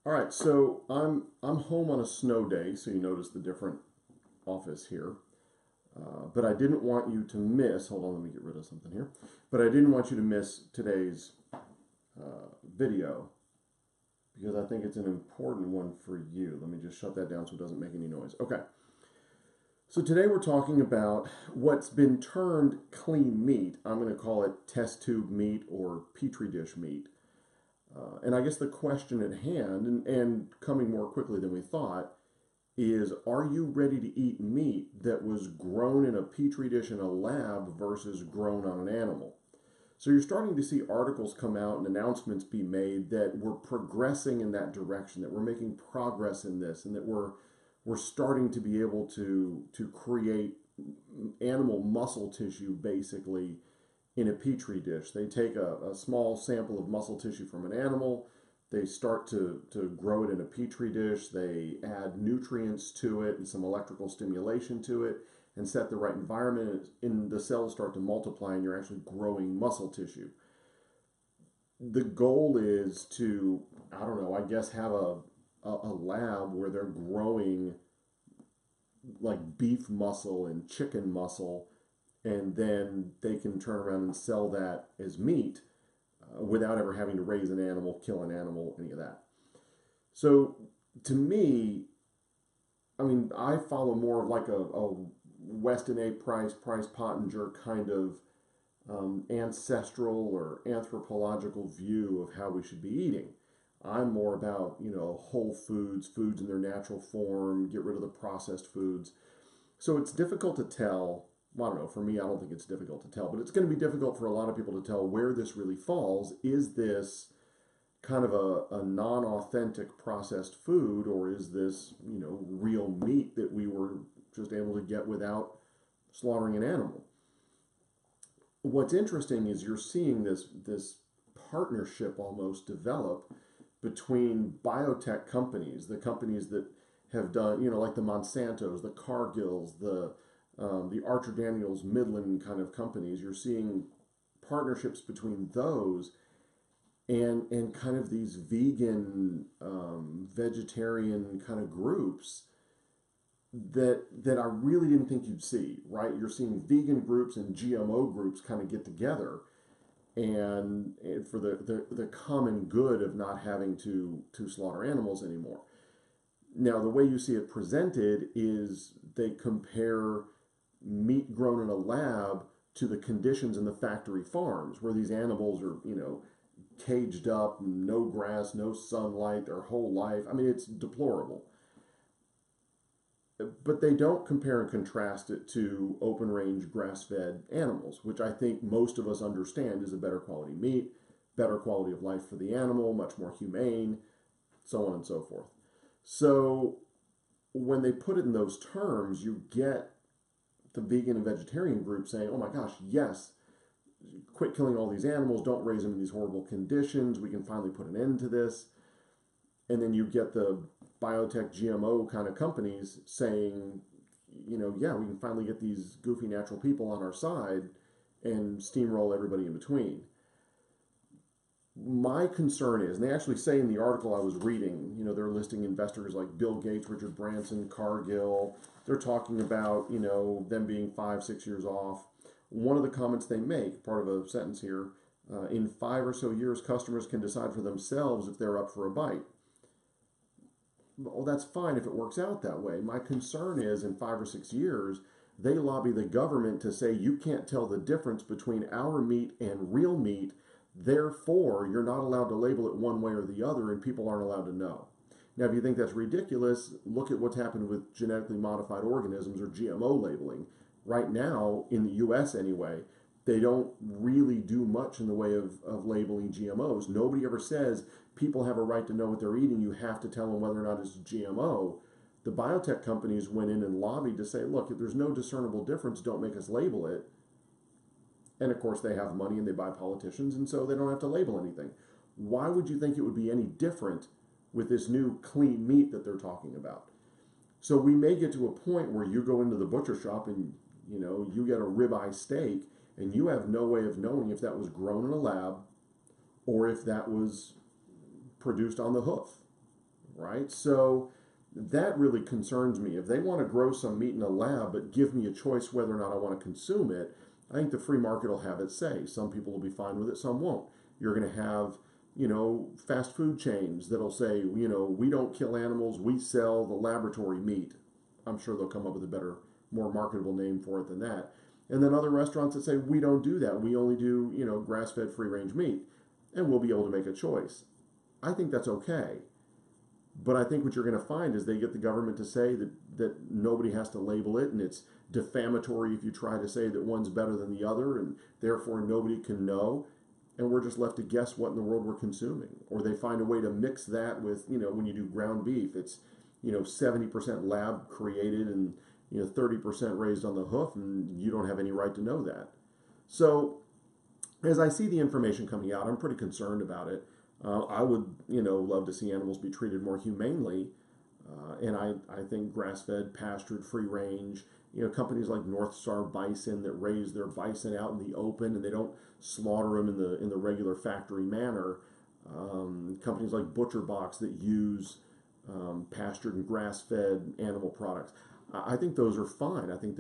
All right, so I'm home on a snow day, so you notice the different office here. But I didn't want you to miss. Hold on, let me get rid of something here. But I didn't want you to miss today's video because I think it's an important one for you. Let me just shut that down so it doesn't make any noise. Okay. So today we're talking about what's been termed clean meat. I'm going to call it test tube meat or petri dish meat. And I guess the question at hand, and coming more quickly than we thought, is are you ready to eat meat that was grown in a petri dish in a lab versus grown on an animal? So you're starting to see articles come out and announcements be made that we're progressing in that direction, that we're making progress in this, and that we're starting to be able to create animal muscle tissue basically in a petri dish. They take a small sample of muscle tissue from an animal, they start to grow it in a petri dish, they add nutrients to it and some electrical stimulation to it, and set the right environment, and the cells start to multiply, and you're actually growing muscle tissue. The goal is to, I don't know, I guess have a lab where they're growing like beef muscle and chicken muscle, and then they can turn around and sell that as meat without ever having to raise an animal, kill an animal, any of that. So to me, I mean, I follow more of like a Weston A. Price Pottinger kind of ancestral or anthropological view of how we should be eating. I'm more about, whole foods, foods in their natural form, get rid of the processed foods. So it's difficult to tell. Well, I don't know, for me, I don't think it's difficult to tell, but it's going to be difficult for a lot of people to tell where this really falls. Is this kind of a non-authentic processed food, or is this, real meat that we were just able to get without slaughtering an animal? What's interesting is you're seeing this partnership almost develop between biotech companies, the companies that have done, like the Monsantos, the Cargills, the Archer Daniels Midland kind of companies. You're seeing partnerships between those and kind of these vegan, vegetarian kind of groups that I really didn't think you'd see, right? You're seeing vegan groups and GMO groups kind of get together and for the common good of not having to slaughter animals anymore. Now, the way you see it presented is they compare meat grown in a lab to the conditions in the factory farms where these animals are, caged up, no grass, no sunlight, their whole life. I mean, it's deplorable. But they don't compare and contrast it to open range grass fed animals, which I think most of us understand is a better quality meat, better quality of life for the animal, much more humane, so on and so forth. So when they put it in those terms, you get the vegan and vegetarian group saying, oh my gosh, yes, quit killing all these animals, don't raise them in these horrible conditions, we can finally put an end to this. And then you get the biotech GMO kind of companies saying, yeah, we can finally get these goofy natural people on our side and steamroll everybody in between. My concern is, and they actually say in the article I was reading, they're listing investors like Bill Gates, Richard Branson, Cargill. They're talking about, them being 5-6 years off. One of the comments they make, part of a sentence here, in 5 or so years, customers can decide for themselves if they're up for a bite. Well, that's fine if it works out that way. My concern is in 5 or 6 years, they lobby the government to say you can't tell the difference between our meat and real meat. Therefore, you're not allowed to label it one way or the other, and people aren't allowed to know. Now, if you think that's ridiculous, look at what's happened with genetically modified organisms or GMO labeling. Right now, in the U.S. anyway, they don't really do much in the way of labeling GMOs. Nobody ever says people have a right to know what they're eating. You have to tell them whether or not it's GMO. The biotech companies went in and lobbied to say, look, if there's no discernible difference, don't make us label it. And of course, they have money and they buy politicians, and so they don't have to label anything. Why would you think it would be any different with this new clean meat that they're talking about? So we may get to a point where you go into the butcher shop and you get a ribeye steak, and you have no way of knowing if that was grown in a lab or if that was produced on the hoof, right? So that really concerns me. If they want to grow some meat in a lab but give me a choice whether or not I want to consume it, I think the free market will have its say. Some people will be fine with it, some won't. You're going to have, fast food chains that'll say, we don't kill animals, we sell the laboratory meat. I'm sure they'll come up with a better, more marketable name for it than that. And then other restaurants that say, we don't do that. We only do, grass-fed free-range meat. And we'll be able to make a choice. I think that's okay. But I think what you're going to find is they get the government to say that nobody has to label it, and it's defamatory if you try to say that one's better than the other, and therefore nobody can know. And we're just left to guess what in the world we're consuming. Or they find a way to mix that with, when you do ground beef, it's, 70% lab created and 30% raised on the hoof, and you don't have any right to know that. So as I see the information coming out, I'm pretty concerned about it. I would, love to see animals be treated more humanely. And I think grass-fed, pastured, free-range, companies like North Star Bison that raise their bison out in the open and they don't slaughter them in the regular factory manner. Companies like Butcher Box that use pastured and grass-fed animal products. I think those are fine. I think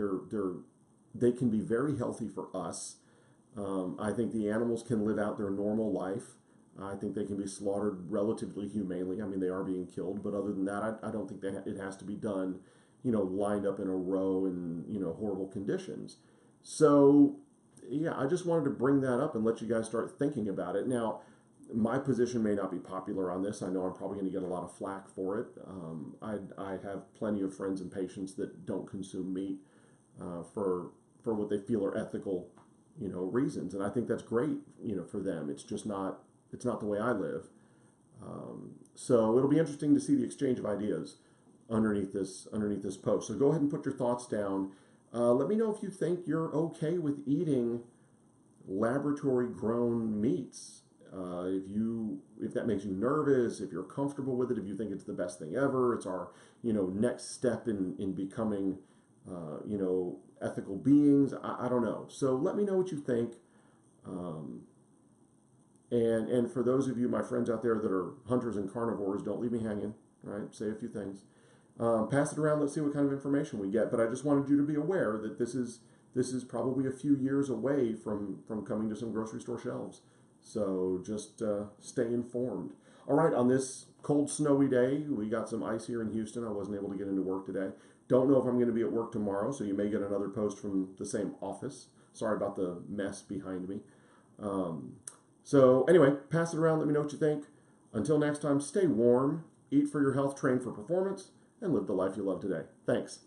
they can be very healthy for us. I think the animals can live out their normal life. I think they can be slaughtered relatively humanely. I mean, they are being killed, but other than that, I don't think it has to be done, lined up in a row in, horrible conditions. So, yeah, I just wanted to bring that up and let you guys start thinking about it. Now, my position may not be popular on this. I know I'm probably going to get a lot of flack for it. I have plenty of friends and patients that don't consume meat for what they feel are ethical, reasons, and I think that's great, for them. It's just not. It's not the way I live. So it'll be interesting to see the exchange of ideas underneath this post. So go ahead and put your thoughts down. Let me know if you think you're okay with eating laboratory grown meats. If that makes you nervous, if you're comfortable with it, if you think it's the best thing ever, it's our next step in becoming ethical beings. I don't know. So let me know what you think. And for those of you, my friends out there that are hunters and carnivores, don't leave me hanging, right? Say a few things. Pass it around. Let's see what kind of information we get. But I just wanted you to be aware that this is probably a few years away from coming to some grocery store shelves. So just stay informed. All right, on this cold, snowy day, we got some ice here in Houston. I wasn't able to get into work today. Don't know if I'm going to be at work tomorrow, so you may get another post from the same office. Sorry about the mess behind me. So anyway, pass it around. Let me know what you think. Until next time, stay warm, eat for your health, train for performance, and live the life you love today. Thanks.